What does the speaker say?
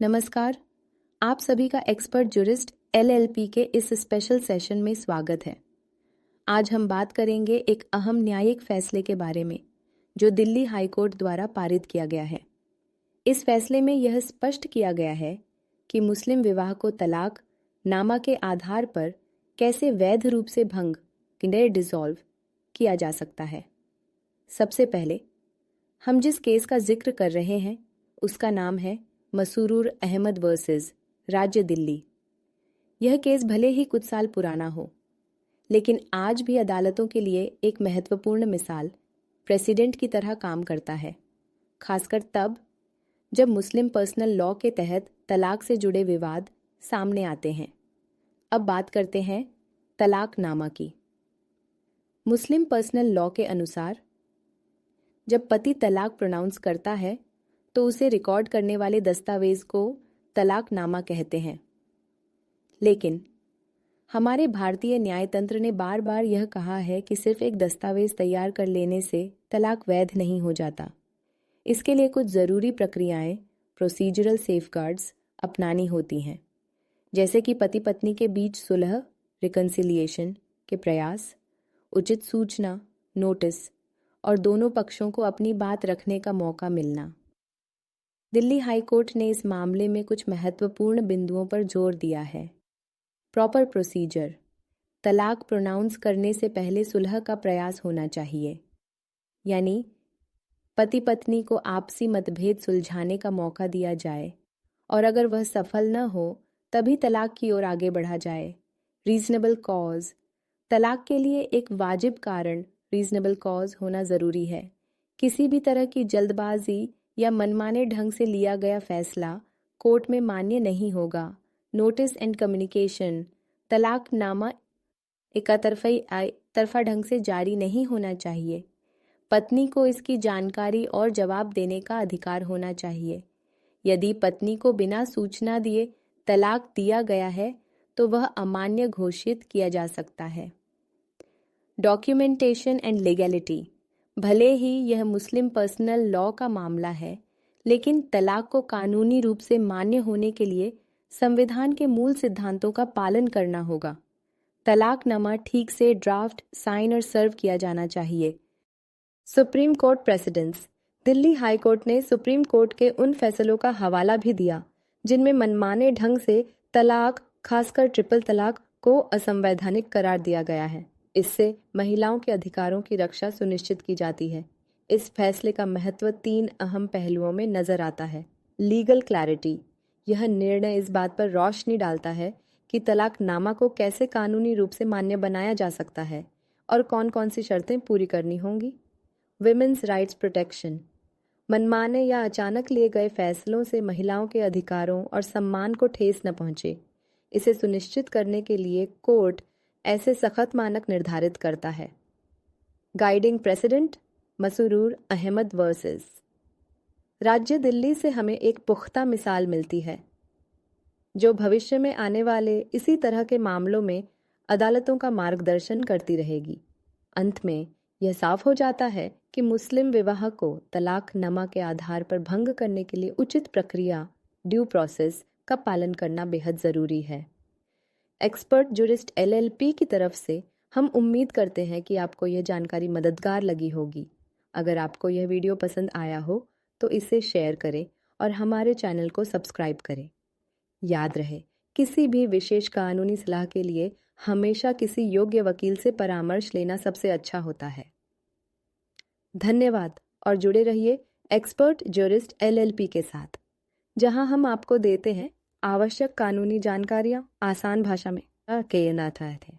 नमस्कार। आप सभी का एक्सपर्ट जुरिस्ट एलएलपी के इस स्पेशल सेशन में स्वागत है। आज हम बात करेंगे एक अहम न्यायिक फैसले के बारे में जो दिल्ली हाई कोर्ट द्वारा पारित किया गया है। इस फैसले में यह स्पष्ट किया गया है कि मुस्लिम विवाह को तलाक नामा के आधार पर कैसे वैध रूप से भंग डिसॉल्व किया जा सकता है। सबसे पहले हम जिस केस का जिक्र कर रहे हैं उसका नाम है मसूरूर अहमद वर्सेस राज्य दिल्ली। यह केस भले ही कुछ साल पुराना हो, लेकिन आज भी अदालतों के लिए एक महत्वपूर्ण मिसाल प्रेसिडेंट की तरह काम करता है, खासकर तब जब मुस्लिम पर्सनल लॉ के तहत तलाक से जुड़े विवाद सामने आते हैं। अब बात करते हैं तलाकनामा की। मुस्लिम पर्सनल लॉ के अनुसार जब पति तलाक प्रोनाउंस करता है तो उसे रिकॉर्ड करने वाले दस्तावेज को तलाकनामा कहते हैं। लेकिन हमारे भारतीय न्यायतंत्र ने बार बार यह कहा है कि सिर्फ एक दस्तावेज तैयार कर लेने से तलाक वैध नहीं हो जाता। इसके लिए कुछ ज़रूरी प्रक्रियाएं, प्रोसीजरल सेफगार्ड्स अपनानी होती हैं, जैसे कि पति पत्नी के बीच सुलह रिकन्सिलिएशन के प्रयास, उचित सूचना नोटिस और दोनों पक्षों को अपनी बात रखने का मौका मिलना। दिल्ली हाई कोर्ट ने इस मामले में कुछ महत्वपूर्ण बिंदुओं पर जोर दिया है। प्रॉपर प्रोसीजर, तलाक प्रोनाउंस करने से पहले सुलह का प्रयास होना चाहिए, यानी पति पत्नी को आपसी मतभेद सुलझाने का मौका दिया जाए और अगर वह सफल न हो तभी तलाक की ओर आगे बढ़ा जाए। रीजनेबल कॉज, तलाक के लिए एक वाजिब कारण रीजनेबल कॉज होना ज़रूरी है। किसी भी तरह की जल्दबाजी या मनमाने ढंग से लिया गया फैसला कोर्ट में मान्य नहीं होगा। नोटिस एंड कम्युनिकेशन, तलाकनामा तरफा ढंग से जारी नहीं होना चाहिए। पत्नी को इसकी जानकारी और जवाब देने का अधिकार होना चाहिए। यदि पत्नी को बिना सूचना दिए तलाक दिया गया है तो वह अमान्य घोषित किया जा सकता है। डॉक्यूमेंटेशन एंड लीगैलिटी, भले ही यह मुस्लिम पर्सनल लॉ का मामला है, लेकिन तलाक को कानूनी रूप से मान्य होने के लिए संविधान के मूल सिद्धांतों का पालन करना होगा। तलाकनामा ठीक से ड्राफ्ट, साइन और सर्व किया जाना चाहिए। Supreme court precedents, Delhi high court ने सुप्रीम कोर्ट के उन फैसलों का हवाला भी दिया जिनमें मनमाने ढंग से तलाक, खासकर ट्रिपल तलाक को असंवैधानिक करार दिया गया है। इससे महिलाओं के अधिकारों की रक्षा सुनिश्चित की जाती है। इस फैसले का महत्व 3 अहम पहलुओं में नजर आता है। लीगल क्लैरिटी, यह निर्णय इस बात पर रोशनी डालता है कि तलाकनामा को कैसे कानूनी रूप से मान्य बनाया जा सकता है और कौन कौन सी शर्तें पूरी करनी होंगी। विमेंस राइट्स प्रोटेक्शन, मनमाने या अचानक लिए गए फैसलों से महिलाओं के अधिकारों और सम्मान को ठेस न पहुंचे, इसे सुनिश्चित करने के लिए कोर्ट ऐसे सख्त मानक निर्धारित करता है। गाइडिंग प्रेसिडेंट मसूरूर अहमद वर्सेस राज्य दिल्ली से हमें एक पुख्ता मिसाल मिलती है जो भविष्य में आने वाले इसी तरह के मामलों में अदालतों का मार्गदर्शन करती रहेगी। अंत में यह साफ हो जाता है कि मुस्लिम विवाह को तलाकनामा के आधार पर भंग करने के लिए उचित प्रक्रिया ड्यू प्रोसेस का पालन करना बेहद ज़रूरी है। एक्सपर्ट जुरिस्ट एलएलपी की तरफ से हम उम्मीद करते हैं कि आपको यह जानकारी मददगार लगी होगी। अगर आपको यह वीडियो पसंद आया हो तो इसे शेयर करें और हमारे चैनल को सब्सक्राइब करें। याद रहे, किसी भी विशेष कानूनी सलाह के लिए हमेशा किसी योग्य वकील से परामर्श लेना सबसे अच्छा होता है। धन्यवाद और जुड़े रहिए एक्सपर्ट जुरिस्ट एलएलपी के साथ, जहां हम आपको देते हैं आवश्यक कानूनी जानकारियां आसान भाषा में। के नाथ थे।